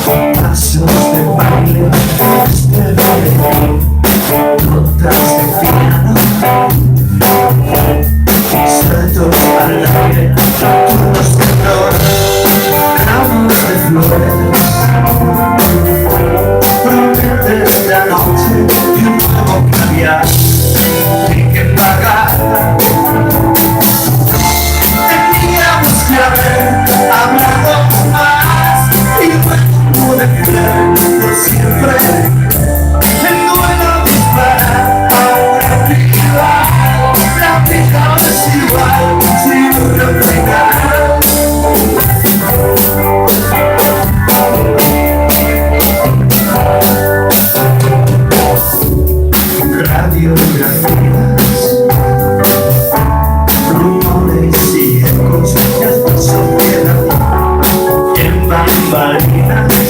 Pasos de baile, de baile, notas de piano, saltos al aire, turnos de flor, ramos de flores. Prometes la noche y un nuevo caviar, y que pagar. Teníamos que haber hablado más y luego pude quedar por siempre. El duelo dispara, ahora igual, la vida es igual, sin replicar. Radiografías, rumores y ecos de la sociedad, en bambalinas.